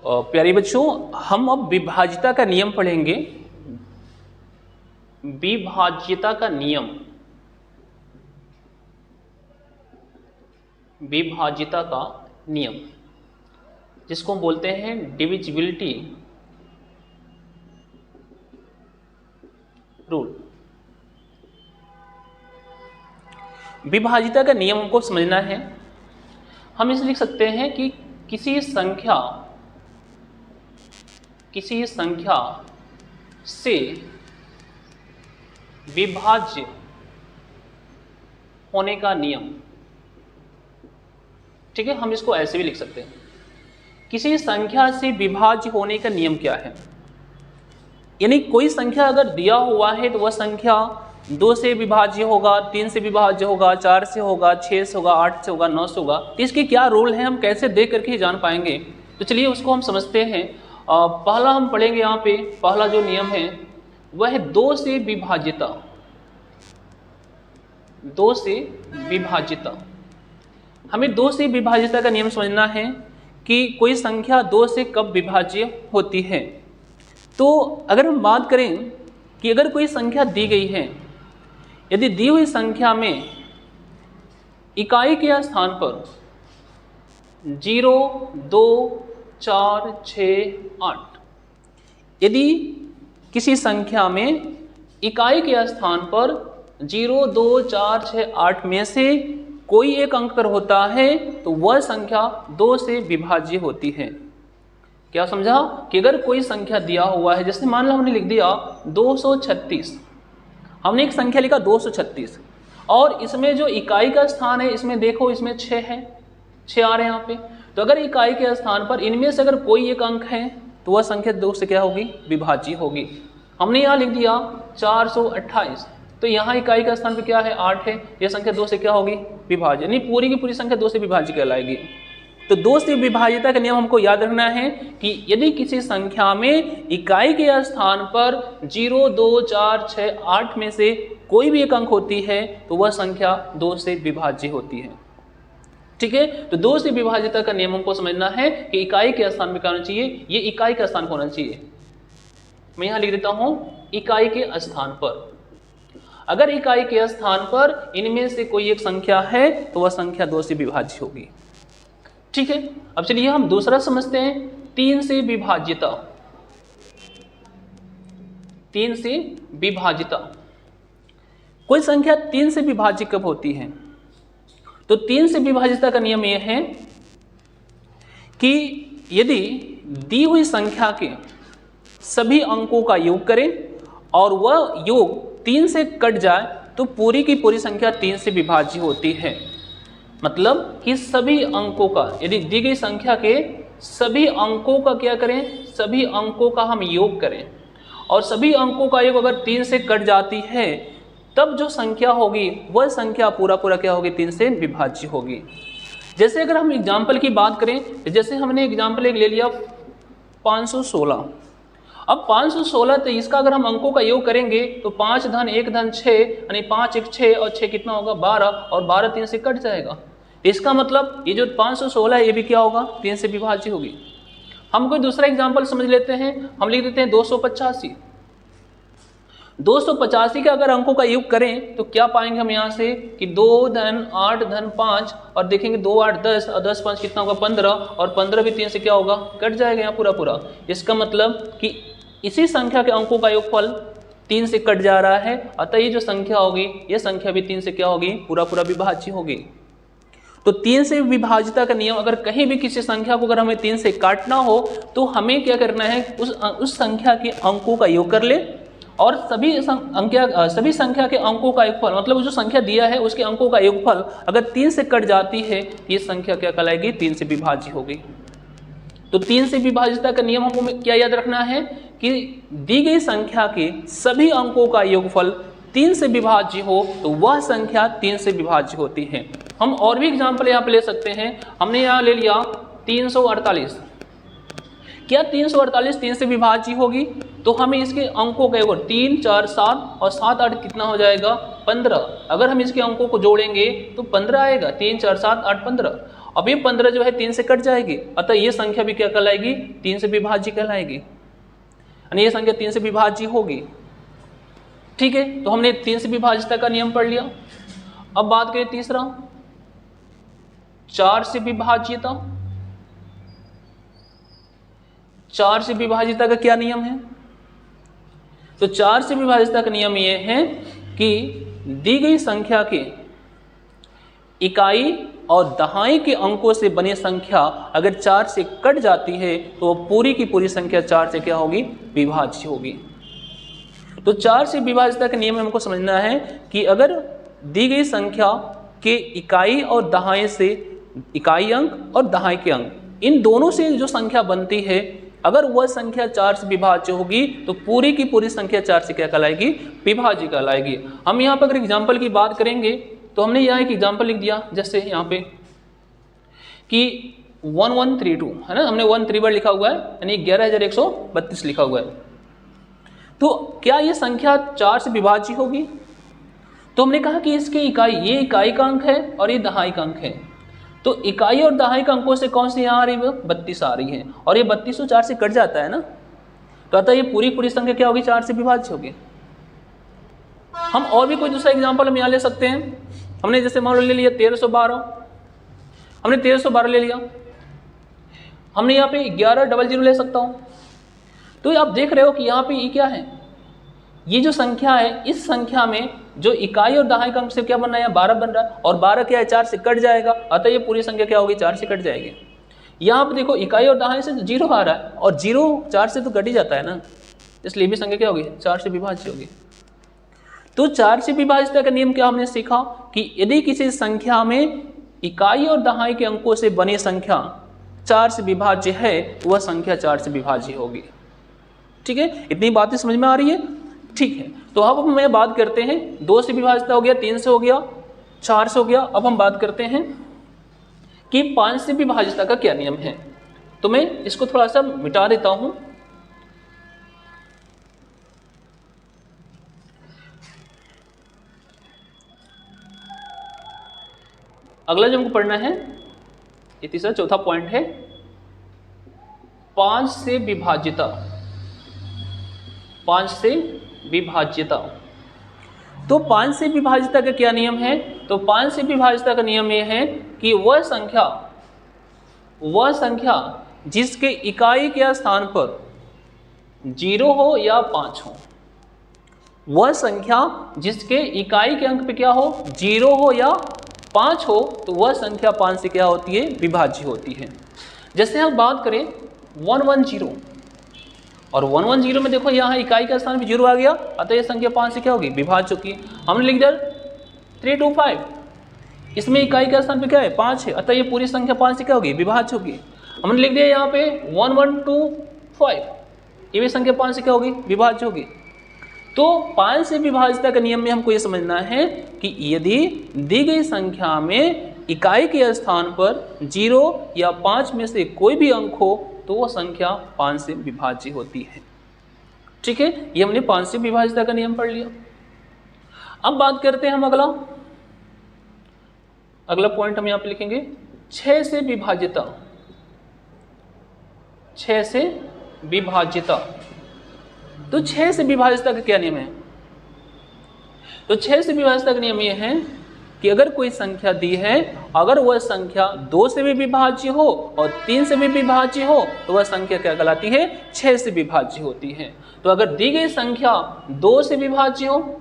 प्यारे बच्चों, हम अब विभाज्यता का नियम पढ़ेंगे। विभाज्यता का नियम, विभाज्यता का नियम जिसको हम बोलते हैं डिविजिबिलिटी रूल। विभाज्यता का नियम हमको समझना है। हम इसे लिख सकते हैं कि किसी संख्या से विभाज्य होने का नियम। ठीक है, हम इसको ऐसे भी लिख सकते हैं, किसी संख्या से विभाज्य होने का नियम क्या है। यानी कोई संख्या अगर दिया हुआ है तो वह संख्या 2 से विभाज्य होगा, 3 से विभाज्य होगा, 4 से होगा, 6 से होगा, 8 से होगा, 9 से होगा। तो इसके क्या रोल है, हम कैसे देख करके ही जान पाएंगे। तो चलिए उसको हम समझते हैं। पहला हम पढ़ेंगे यहाँ पे, पहला जो नियम है वह है 2 से विभाज्यता। 2 से विभाज्यता, हमें 2 से विभाज्यता का नियम समझना है कि कोई संख्या 2 से कब विभाज्य होती है। तो अगर हम बात करें कि अगर कोई संख्या दी गई है, यदि दी हुई संख्या में इकाई के स्थान पर 0, 2, 4, 6, 8, यदि किसी संख्या में इकाई के स्थान पर 0, 2, 4, 6, 8 में से कोई एक अंक अगर होता है तो वह संख्या 2 से विभाज्य होती है। क्या समझा कि अगर कोई संख्या दिया हुआ है, जैसे मान लो हमने लिख दिया 236, हमने एक संख्या लिखा 236 और इसमें जो इकाई का स्थान है इसमें देखो, इसमें 6 है, 6 आ रहे हैं यहाँ पे। तो अगर इकाई के स्थान पर इनमें से अगर कोई एक अंक है तो वह संख्या 2 से क्या होगी, विभाज्य होगी। हमने यहाँ लिख दिया 428, तो यहाँ इकाई का स्थान पे क्या है, 8 है, यह संख्या 2 से क्या होगी, विभाज्य। नहीं, पूरी की पूरी संख्या 2 से विभाज्य कहलाएगी। तो 2 से विभाज्यता का नियम हमको याद रखना है कि यदि किसी संख्या में इकाई के स्थान पर 0, 2, 4, 6, 8 में से कोई भी एक अंक होती है तो वह संख्या 2 से विभाज्य होती है। ठीक है, तो 2 से विभाज्यता का नियम हमको समझना है कि इकाई के स्थान में क्या होना चाहिए, ये इकाई का स्थान होना चाहिए। मैं यहां लिख देता हूं इकाई के स्थान पर। अगर इकाई के स्थान पर इनमें से कोई एक संख्या है तो वह संख्या 2 से विभाज्य होगी। ठीक है, अब चलिए हम दूसरा समझते हैं, 3 से विभाज्यता। 3 से विभाज्यता, कोई संख्या 3 से विभाज्य कब होती है। तो 3 से विभाज्यता का नियम यह है कि यदि दी हुई संख्या के सभी अंकों का योग करें और वह योग 3 से कट जाए तो पूरी की पूरी संख्या 3 से विभाज्य होती है। मतलब कि सभी अंकों का, यदि दी गई संख्या के सभी अंकों का क्या करें, सभी अंकों का हम योग करें और सभी अंकों का योग अगर 3 से कट जाती है तब जो संख्या होगी वह संख्या पूरा क्या होगी, 3 से विभाज्य होगी। जैसे अगर हम एग्जाम्पल की बात करें, जैसे हमने एग्जाम्पल एक ले लिया 516। अब 516, तो इसका अगर हम अंकों का योग करेंगे तो 5 धन 1 धन 6, यानी 5 1 6 और 6 कितना होगा, 12, और 12 3 से कट जाएगा। इसका मतलब ये जो 516 है ये भी क्या होगा, 3 से विभाज्य होगी। हम कोई दूसरा एग्जाम्पल समझ लेते हैं, हम लिख देते हैं 285। 285 के अगर अंकों का योग करें तो क्या पाएंगे हम यहाँ से कि 2 धन 8 धन 5, और देखेंगे 2 8 10 और 10 5 कितना होगा, 15, और 15 भी 3 से क्या होगा, कट जाएगा यहाँ पूरा। इसका मतलब कि इसी संख्या के अंकों का योगफल 3 से कट जा रहा है, अतः ये जो संख्या होगी ये संख्या भी 3 से क्या होगी, पूरा विभाज्य होगी। तो 3 से विभाज्यता का नियम, अगर कहीं भी किसी संख्या को अगर हमें 3 से काटना हो तो हमें क्या करना है, उस संख्या के अंकों का योग कर ले और सभी संख्या के अंकों का योगफल, मतलब जो संख्या दिया है उसके अंकों का योगफल अगर 3 से कट जाती है ये संख्या क्या कहलाएगी, 3 से विभाज्य होगी। तो 3 से विभाज्यता का नियम हमको क्या याद रखना है कि दी गई संख्या के सभी अंकों का योगफल 3 से विभाज्य हो तो वह संख्या 3 से विभाज्य होती है। हम और भी एग्जाम्पल यहाँ पे ले सकते हैं। हमने यहाँ ले लिया 348। क्या 348 3 से विभाज्य होगी? तो हमें इसके अंकों का एक 3, 4, 7 और 7, 8 कितना हो जाएगा 15। अगर हम इसके अंकों को जोड़ेंगे तो 15 आएगा, 3, 4, 7, 8, 15। अब ये 15 जो है 3 से कट जाएगी, अतः ये संख्या भी क्या कहलाएगी 3 से विभाज्य कहलाएगी, यानी ये संख्या 3 से विभाज्य होगी। ठीक है, तो हमने 3 से विभाज्यता का नियम पढ़ लिया। अब बात करें तीसरा, 4 से विभाज्यता। 4 से विभाज्यता का क्या नियम है? तो 4 से विभाज्यता का नियम यह है कि दी गई संख्या के इकाई और दहाई के अंकों से बनी संख्या अगर 4 से कट जाती है तो पूरी की पूरी संख्या 4 से क्या होगी विभाज्य होगी। तो 4 से विभाज्यता का नियम हमको समझना है कि अगर दी गई संख्या के इकाई और दहाई से, इकाई अंक और दहाई के अंक, इन दोनों से जो संख्या बनती है अगर वह संख्या 4 से विभाज्य होगी तो पूरी की पूरी संख्या 4 से क्या कहलाएगी विभाज्य कहलाएगी। हम यहाँ पर अगर एग्जाम्पल की बात करेंगे तो हमने यहाँ एक एग्जाम्पल लिख दिया, जैसे यहाँ पे कि 1132 है ना, हमने 1 3 बार लिखा हुआ है, यानी 11,132 लिखा हुआ है। तो क्या ये संख्या 4 से विभाज्य होगी? तो हमने कहा कि इसके इकाई, ये इकाई का अंक है और ये दहाई का अंक है। तो इकाई और दहाई का अंकों से कौन सी यहाँ आ रही है 32 आ रही है, और ये 32 तो 4 से कट जाता है ना, तो अतः ये पूरी पूरी संख्या क्या होगी 4 से विभाज्य होगी। हम और भी कोई दूसरा एग्जाम्पल हम यहाँ ले सकते हैं। हमने जैसे मान लो ले लिया 1312, हमने 1312 ले लिया, हमने यहाँ पे 1100 ले सकता हूँ। तो आप देख रहे हो कि यहाँ पे ये क्या है, ये जो संख्या है इस संख्या में जो इकाई और दहाई का अंक से क्या बन रहा है 12 बन रहा है, और 12 क्या है 4 से कट जाएगा, अतः ये पूरी संख्या क्या होगी 4 से कट जाएगी। यहाँ पर देखो इकाई और दहाई से 0 आ रहा है, और 0 4 से तो कट ही जाता है ना, इसलिए भी संख्या क्या होगी 4 से विभाज्य होगी। तो 4 से विभाज्यता का नियम क्या हमने सीखा कि यदि किसी संख्या में इकाई और दहाई के अंकों से बनी संख्या 4 से विभाज्य है वह संख्या 4 से विभाज्य होगी। ठीक है, इतनी बातें समझ में आ रही है? ठीक है, तो अब हम बात करते हैं 2 से विभाज्यता हो गया, 3 से हो गया, 4 से हो गया। अब हम बात करते हैं कि 5 से विभाज्यता का क्या नियम है। तो मैं इसको थोड़ा सा मिटा देता हूं। अगला जो हमको पढ़ना है ये तीसरा चौथा पॉइंट है 5 से विभाज्यता। 5 से विभाज्यता, तो 5 से विभाज्यता का क्या नियम है? तो 5 से विभाज्यता का नियम यह है कि वह संख्या जिसके इकाई के स्थान पर 0 हो या 5 हो, वह संख्या जिसके इकाई के अंक पे क्या हो 0 हो या 5 हो, तो वह संख्या 5 से क्या होती है विभाज्य होती है। जैसे हम बात करें 110, और 110 में देखो यहाँ इकाई का स्थान भी 0 आ गया, अतः यह संख्या 5 से क्या होगी विभाज्य होगी। हमने लिख दिया 325, इसमें इकाई का स्थान पे क्या है 5 है, अतः ये पूरी संख्या 5 से क्या होगी विभाज्य होगी। हमने लिख दिया यहाँ पे 1125, ये भी संख्या 5 से क्या होगी विभाज्य होगी। तो 5 से विभाज्यता का नियम में हमको ये समझना है कि यदि दी गई संख्या में इकाई के स्थान पर 0 या 5 में से कोई भी अंक हो तो वह संख्या 5 से विभाज्य होती है। ठीक है, ये हमने 5 से विभाज्यता का नियम पढ़ लिया। अब बात करते हैं हम अगला पॉइंट हम यहाँ पे लिखेंगे 6 से विभाज्यता। 6 से विभाज्यता, तो 6 से विभाज्यता का क्या नियम है? तो 6 से विभाज्यता का नियम यह है कि अगर कोई संख्या दी है, अगर वह संख्या 2 से भी विभाज्य हो और 3 से भी विभाज्य हो तो वह संख्या क्या कहलाती है 6 से विभाज्य होती है। तो अगर दी गई संख्या 2 से विभाज्य हो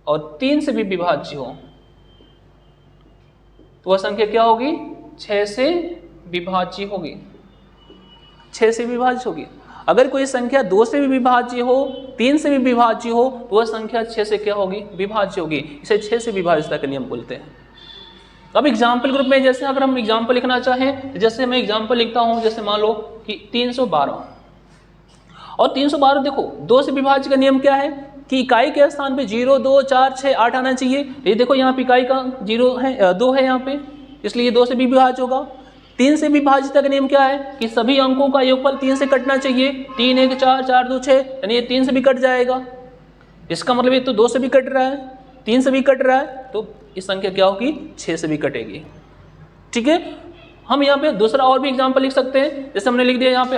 और 3 से भी विभाज्य हो तो वह संख्या क्या होगी 6 से विभाज्य होगी, 6 से विभाज्य होगी। अगर कोई संख्या 2 से भी विभाज्य हो, 3 से भी विभाज्य हो तो वह संख्या 6 से क्या होगी विभाज्य होगी। इसे 6 से विभाज्यता का नियम बोलते हैं। अब एग्जाम्पल ग्रुप में जैसे अगर हम एग्जाम्पल लिखना चाहें, जैसे मैं एग्जाम्पल लिखता हूं, जैसे मान लो कि 312, और 312 देखो 2 से विभाज्य का नियम क्या है कि इकाई के स्थान पे 0, 2, 4, 6, 8 आना चाहिए। ये देखो यहाँ पे इकाई का 0 है, 2 है यहाँ पे, इसलिए 2 से भी विभाज्य होगा। 3 से विभाज्यता का नियम क्या है कि सभी अंकों का योगफल 3 से कटना चाहिए। 3 1 4 4 2 6, यानी ये 3 से भी कट जाएगा। इसका मतलब ये तो 2 से भी कट रहा है, 3 से भी कट रहा है, तो इस संख्या क्या होगी 6 से भी कटेगी। ठीक है, हम यहाँ पे दूसरा और भी एग्जाम्पल लिख सकते हैं। जैसे हमने लिख दिया यहाँ पे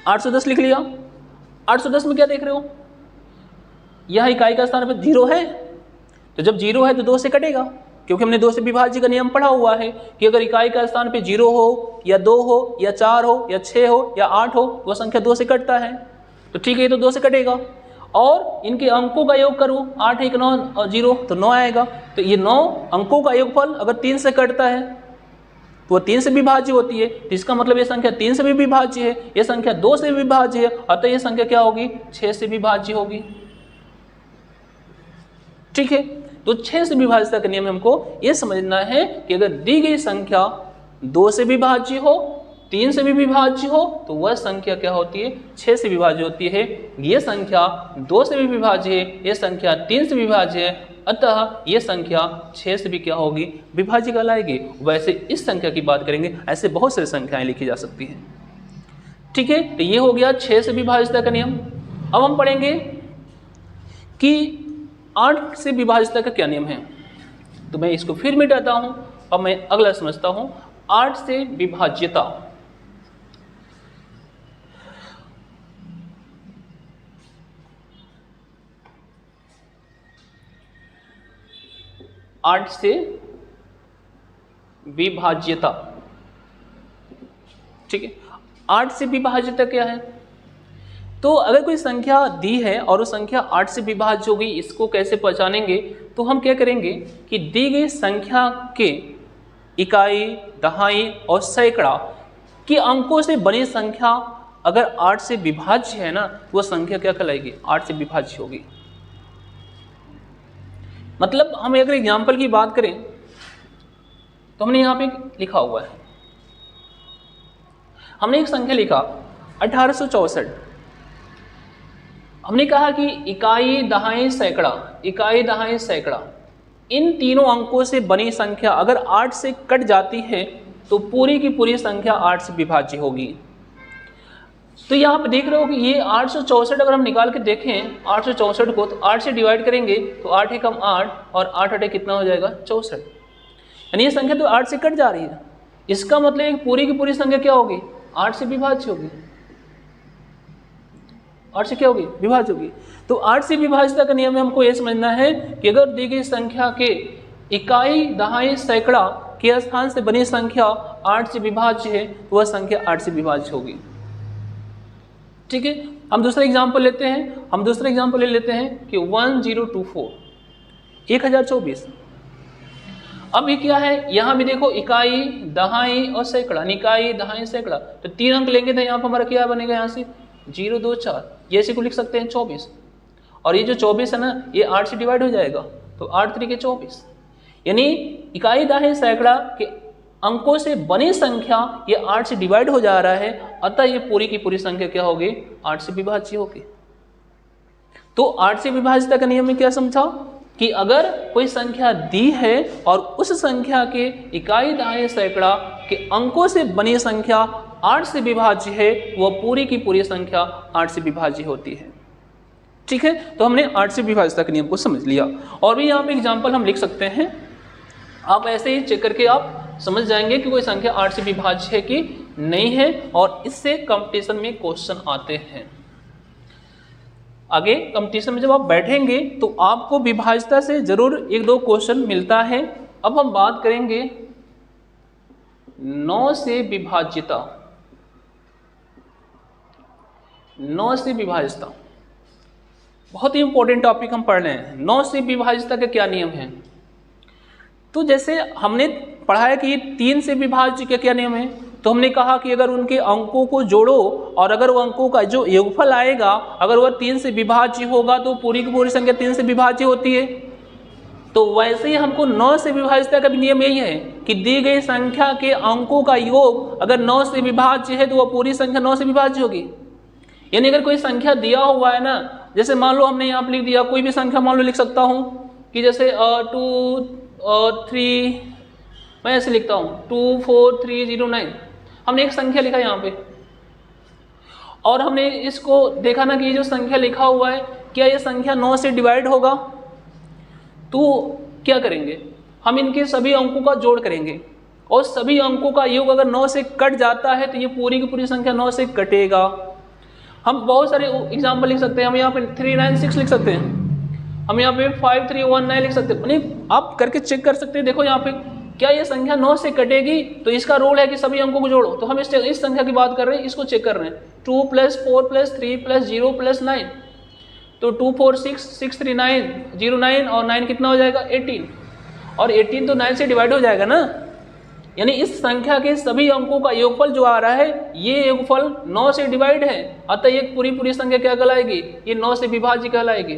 810 लिख लिया। 810 में क्या देख रहे हो, यह इकाई का स्थान पे 0 है, तो जब 0 है तो 2 से कटेगा, क्योंकि हमने 2 से विभाज्य का नियम पढ़ा हुआ है कि अगर इकाई का स्थान पे 0 हो या 2 हो या 4 हो या 6 हो या 8 हो, वह संख्या 2 से कटता है। तो ठीक है, तो 2 से कटेगा। और इनके अंकों का योग करूँ, 8 1 9 और 0, तो 9 आएगा। तो ये 9 अंकों का योगफल अगर 3 से कटता है तो वह 3 से विभाज्य होती है। तो इसका मतलब ये संख्या 3 से भी विभाज्य है, ये संख्या 2 से भी विभाज्य है, अतः ये संख्या क्या होगी 6 से विभाज्य होगी। ठीक है, तो 6 से विभाज्यता का नियम हमको ये समझना है कि अगर दी गई संख्या 2 से विभाज्य हो, 3 से भी विभाज्य हो, तो वह संख्या क्या होती है 6 से विभाज्य होती है। ये संख्या 2 से भी विभाज्य है, ये संख्या 3 से विभाज्य है, अतः ये संख्या 6 से भी क्या होगी विभाज्य कहलाएगी। वैसे इस संख्या की बात करेंगे, ऐसे बहुत सारी संख्याएं लिखी जा सकती हैं। ठीक है, तो ये हो गया 6 से विभाज्यता का नियम। अब हम पढ़ेंगे कि 8 से विभाज्यता का क्या नियम है। तो मैं इसको फिर मिटाता हूं, अब मैं अगला समझता हूं। 8 से विभाज्यता, 8 से विभाज्यता। ठीक है, 8 से विभाज्यता क्या है। तो अगर कोई संख्या दी है और वो संख्या 8 से विभाज्य होगी, इसको कैसे पहचानेंगे। तो हम क्या करेंगे कि दी गई संख्या के इकाई, दहाई और सैकड़ा के अंकों से बनी संख्या अगर 8 से विभाज्य है ना, वो संख्या क्या कहलाएगी 8 से विभाज्य होगी। मतलब हम अगर एग्जाम्पल की बात करें तो हमने यहाँ पे लिखा हुआ है, हमने एक संख्या लिखा 1864। हमने कहा कि इकाई, दहाई, सैकड़ा, इकाई, दहाई, सैकड़ा, इन तीनों अंकों से बनी संख्या अगर 8 से कट जाती है तो पूरी की पूरी संख्या 8 से विभाज्य होगी। तो यहाँ पे देख रहे हो कि ये 864 अगर हम निकाल के देखें 864 को, तो 8 से डिवाइड करेंगे तो 8 एकम 8 और 8 8 कितना हो जाएगा 64, यानी ये संख्या तो 8 से कट जा रही है। इसका मतलब पूरी की पूरी संख्या क्या होगी 8 से विभाज्य होगी। 8 से क्या होगी विभाज्य होगी। तो 8 से विभाज्यता का नियम में हमको ये समझना है कि अगर दी गई संख्या के इकाई, दहाई, सैकड़ा के स्थान से बनी संख्या 8 से विभाज्य है तो वह संख्या 8 से विभाज्य होगी। ठीक है, हम दूसरा एग्जाम्पल लेते हैं। हम दूसरा एग्जाम्पल ले लेते हैं कि 1024, 1024। अब ये क्या है, यहाँ भी देखो इकाई, दहाई और सैकड़ा, इकाई, दहाई, सैकड़ा, तो 3 अंक लेंगे तो यहाँ पर हमारा क्या बनेगा, यहाँ से 0 2 4, ये इसी को लिख सकते हैं 24। और ये जो 24 है ना, ये 8 से डिवाइड हो जाएगा तो 8 3 के 24, यानी इकाई, दहाई, सैकड़ा के अंकों से बनी संख्या ये 8 से डिवाइड हो जा रहा है, अतः ये पूरी की पूरी संख्या क्या होगी 8 से विभाज्य होगी। तो 8 से विभाज्यता का नियम में क्या समझा कि अगर कोई संख्या दी है और उस संख्या के इकाई, दहाई, सैकड़ा के अंकों से बनी संख्या 8 से विभाज्य है, वह पूरी की पूरी संख्या 8 से विभाज्य होती है। ठीक है, तो हमने 8 से विभाज्यता के नियम को समझ लिया। और भी यहाँ पे एग्जाम्पल हम लिख सकते हैं, आप ऐसे ही चेक करके आप समझ जाएंगे कि कोई संख्या 8 से विभाज्य है कि नहीं है, और इससे कंपटीशन में क्वेश्चन आते हैं। आगे कंपटीशन में जब आप बैठेंगे तो आपको विभाज्यता से जरूर 1-2 क्वेश्चन मिलता है। अब हम बात करेंगे 9 से विभाज्यता। 9 से विभाज्यता बहुत ही इंपॉर्टेंट टॉपिक हम पढ़ रहे हैं। 9 से विभाज्यता का क्या नियम है। तो जैसे हमने पढ़ा है कि 3 से विभाज्य का क्या नियम है, तो हमने कहा कि अगर उनके अंकों को जोड़ो और अगर वो अंकों का जो योगफल आएगा अगर वह 3 से विभाज्य होगा तो पूरी की पूरी संख्या 3 से विभाज्य होती है। तो वैसे ही हमको 9 से विभाज्यता का भी नियम यही है कि दी गई संख्या के अंकों का योग अगर 9 से विभाज्य है तो वह पूरी संख्या 9 से विभाज्य होगी। यानी अगर कोई संख्या दिया हुआ है ना, जैसे मान लो हमने यहाँ पर लिख दिया, कोई भी संख्या मान लो लिख सकता हूँ कि जैसे 2 3 मैं ऐसे लिखता हूँ 24309, हमने एक संख्या लिखा यहाँ पे और हमने इसको देखा ना कि ये जो संख्या लिखा हुआ है क्या ये संख्या 9 से डिवाइड होगा। तो क्या करेंगे, हम इनके सभी अंकों का जोड़ करेंगे और सभी अंकों का योग अगर 9 से कट जाता है तो ये पूरी की पूरी संख्या 9 से कटेगा। हम बहुत सारे एग्जाम्पल लिख सकते हैं, हम यहाँ पे 396 लिख सकते हैं, हम यहाँ पे 5319 लिख सकते हैं, आप करके चेक कर सकते हैं। देखो यहाँ पे क्या ये संख्या 9 से कटेगी, तो इसका रूल है कि सभी अंकों को जोड़ो। तो हम इस संख्या की बात कर रहे हैं, इसको चेक कर रहे हैं। 2 + 4 + 3 + 0 + 9, तो 2 4 6 6 3 9 0 9 और 9 कितना हो जाएगा 18, और 18 तो 9 से डिवाइड हो जाएगा ना, यानी इस संख्या के सभी अंकों का योगफल जो आ रहा है ये योगफल 9 से डिवाइड है, अतः ये पूरी पूरी संख्या क्या कहलाएगी, ये 9 से विभाज्य कहलाएगी,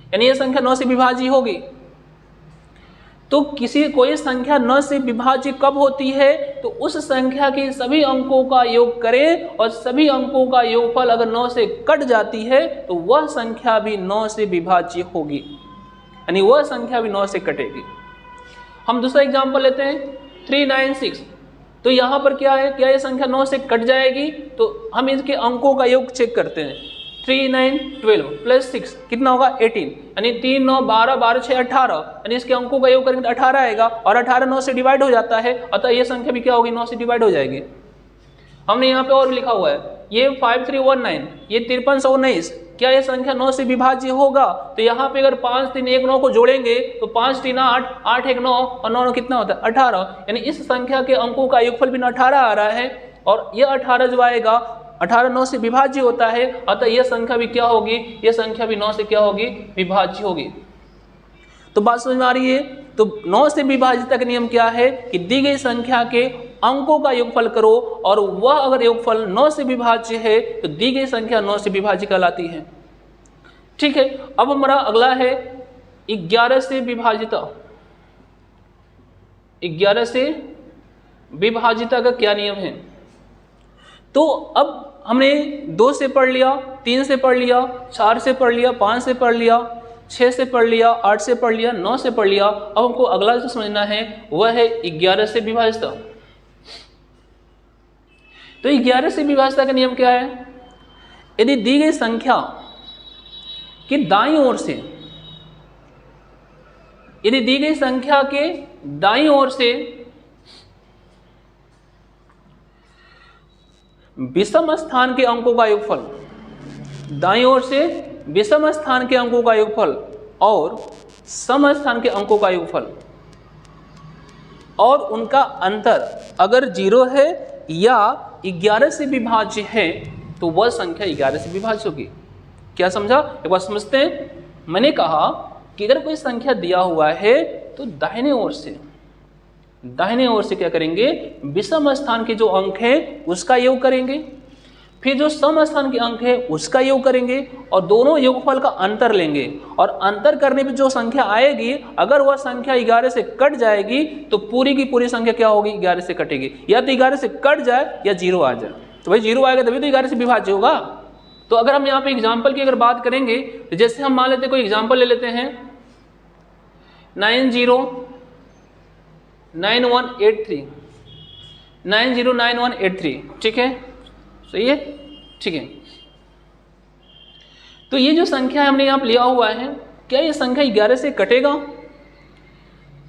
यानी ये संख्या 9 से विभाज्य होगी। तो कोई संख्या 9 से विभाज्य कब होती है, तो उस संख्या के सभी अंकों का योग करें और सभी अंकों का योगफल अगर 9 से कट जाती है तो वह संख्या भी 9 से विभाज्य होगी, यानी वह संख्या भी 9 से कटेगी। हम दूसरा एग्जांपल लेते हैं 396, तो यहाँ पर क्या है, क्या ये संख्या 9 से कट जाएगी, तो हम इसके अंकों का योग चेक करते हैं। 3 9 12 + 6 कितना होगा 18, यानी 3 9 12 12 6 18, यानी इसके अंकों का योग करेंगे तो 18 आएगा, और 18 9 से डिवाइड हो जाता है, अतः ये संख्या भी क्या होगी 9 से डिवाइड हो जाएगी। हमने यहाँ पे और लिखा हुआ है ये 5319, ये 5319, क्या ये संख्या 9 से विभाज्य होगा, तो यहाँ पे अगर 5 3 1 9 को जोड़ेंगे तो 5 3 8 8 1 9 और 9 9 कितना होता है 18, यानी इस संख्या के अंकों का योगफल भी 18 आ रहा है, और ये 18 जो आएगा 18 9 से विभाज्य होता है, अतः यह संख्या भी क्या होगी, यह संख्या भी 9 से क्या होगी विभाज्य होगी। तो बात समझ में आ रही है। तो 9 से विभाज्यता का नियम क्या है कि दी गई संख्या के अंकों का योगफल करो, और वह अगर योगफल 9 से विभाज्य है तो दी गई संख्या 9 से विभाज्य कहलाती है। ठीक है, अब हमारा अगला है 11 से विभाज्यता। 11 से विभाज्यता का क्या नियम है, तो अब हमने 2 से पढ़ लिया, 3 से पढ़ लिया, 4 से पढ़ लिया, 5 से पढ़ लिया, 6 से पढ़ लिया, 8 से पढ़ लिया, 9 से पढ़ लिया। अब हमको अगला जो समझना है वह है 11 से विभाज्यता। तो 11 से विभाज्यता का नियम क्या है, यदि दी गई संख्या की दाईं ओर से, यदि दी गई संख्या के दाईं ओर से विषम स्थान के अंकों का योगफल, दाईं ओर से विषम स्थान के अंकों का योगफल और सम स्थान के अंकों का योगफल और उनका अंतर अगर 0 है या 11 से विभाज्य है तो वह संख्या 11 से विभाज्य होगी। क्या समझा, एक बार समझते हैं। मैंने कहा कि अगर कोई संख्या दिया हुआ है तो दाहिने ओर से क्या करेंगे, विषम स्थान के जो अंक हैं उसका योग करेंगे, फिर जो सम स्थान के अंक है उसका योग करेंगे और दोनों योगफल का अंतर लेंगे, और अंतर करने पे जो संख्या आएगी अगर वह संख्या 11 से कट जाएगी तो पूरी की पूरी संख्या क्या होगी 11 से कटेगी, या तो 11 से कट जाए या 0 आ जाए। तो भाई 0 आएगा तभी तो 11 से विभाज्य होगा। तो अगर हम यहाँ पे एग्जाम्पल की अगर बात करेंगे तो जैसे हम मान लेते कोई एग्जाम्पल ले लेते हैं 909183, ठीक है, सही है, ठीक है। तो ये जो संख्या हमने यहाँ पे लिया हुआ है, क्या ये संख्या 11 से कटेगा,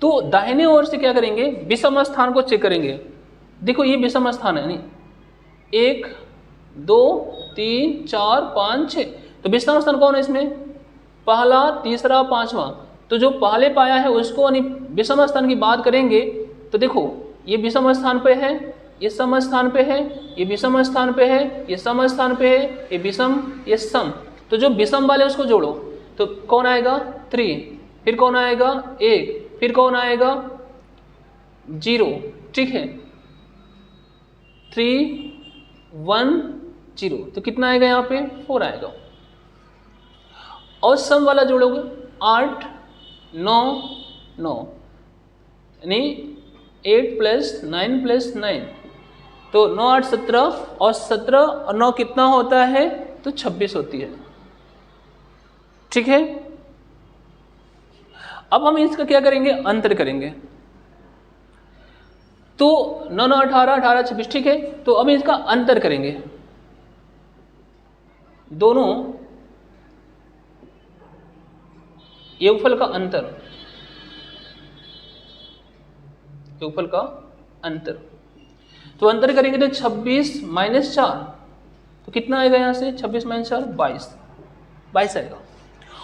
तो दाहिने ओर से क्या करेंगे, विषम स्थान को चेक करेंगे। देखो ये विषम स्थान है, नहीं 1 2 3 4 5 6, तो विषम स्थान कौन है इसमें, पहला, तीसरा, पांचवा। तो जो पहले पाया है उसको विषम स्थान की बात करेंगे तो देखो ये विषम स्थान पे है, ये सम स्थान पे है, ये विषम स्थान पे है, ये सम स्थान पे है, ये विषम, ये सम। तो जो विषम वाले उसको जोड़ो तो कौन आएगा 3, फिर कौन आएगा 1, फिर कौन आएगा 0, ठीक है, 3 1 0, तो कितना आएगा यहाँ पे 4 आएगा। और सम वाला जोड़ोगे 8 9 9, यानी 8 + 9 + 9, तो 9 8 17, और 17 और 9 कितना होता है, तो 26 होती है, ठीक है। अब हम इसका क्या करेंगे, अंतर करेंगे। तो 9 9 18 18 26, ठीक है। तो अब इसका अंतर करेंगे, दोनों योगफल का अंतर, योगफल का अंतर। तो अंतर करेंगे तो 26 - 4, तो कितना आएगा यहाँ से, 26 - 4 22 आएगा।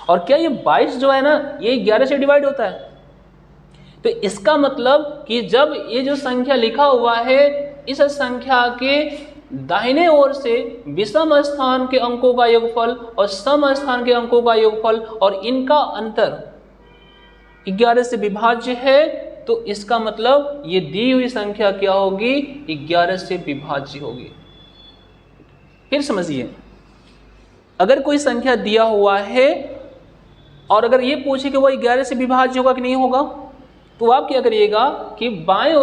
और क्या ये 22 जो है ना, ये 11 से डिवाइड होता है। तो इसका मतलब कि जब ये जो संख्या लिखा हुआ है, इस संख्या के दाहिने ओर से विषम स्थान के अंकों का योगफल और सम स्थान के अंकों का योगफल और इनका अंतर 11 से विभाज्य है, तो इसका मतलब ये दी हुई संख्या क्या होगी, 11 से विभाज्य होगी। फिर समझिए, अगर कोई संख्या दिया हुआ है और अगर ये पूछे कि वो 11 से विभाज्य होगा कि नहीं होगा, तो आप क्या करिएगा कि दाएं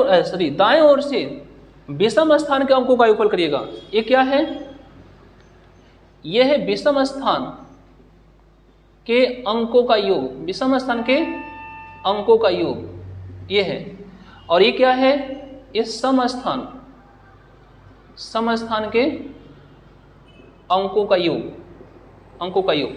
ओर से विषम स्थान के अंकों का योगफल करिएगा। ये क्या है, यह है विषम स्थान के अंकों का योग, विषम स्थान के अंकों का योग ये है। और ये क्या है, ये सम स्थान के अंकों का योग, अंकों का योग।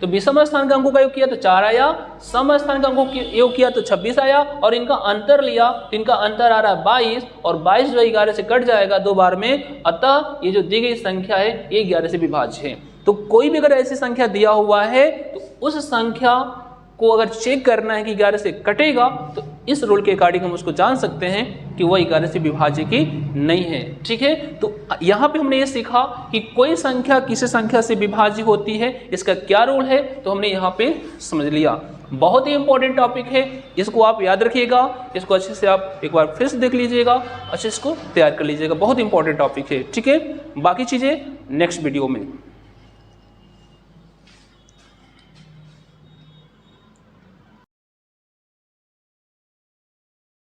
तो विषम स्थान के अंकों का योग किया तो 4 आया, सम स्थान के अंकों का योग किया तो 26 आया, और इनका अंतर लिया तो इनका अंतर आ रहा है 22, और 22 जो 11 से कट जाएगा 2 बार में, अतः ये जो दी गई संख्या है ये 11 से विभाज्य है। तो कोई भी अगर ऐसी संख्या दिया हुआ है तो उस संख्या को अगर चेक करना है कि 11 से कटेगा, तो इस रूल के अकॉर्डिंग हम उसको जान सकते हैं कि वह 11 से विभाज्य की नहीं है। ठीक है, तो यहाँ पे हमने ये सीखा कि कोई संख्या किसी संख्या से विभाज्य होती है, इसका क्या रूल है, तो हमने यहाँ पे समझ लिया। बहुत ही इंपॉर्टेंट टॉपिक है, इसको आप याद रखिएगा, इसको अच्छे से आप एक बार फिर से देख लीजिएगा, अच्छे से इसको तैयार कर लीजिएगा। बहुत इंपॉर्टेंट टॉपिक है। ठीक है, बाकी चीज़ें नेक्स्ट वीडियो में।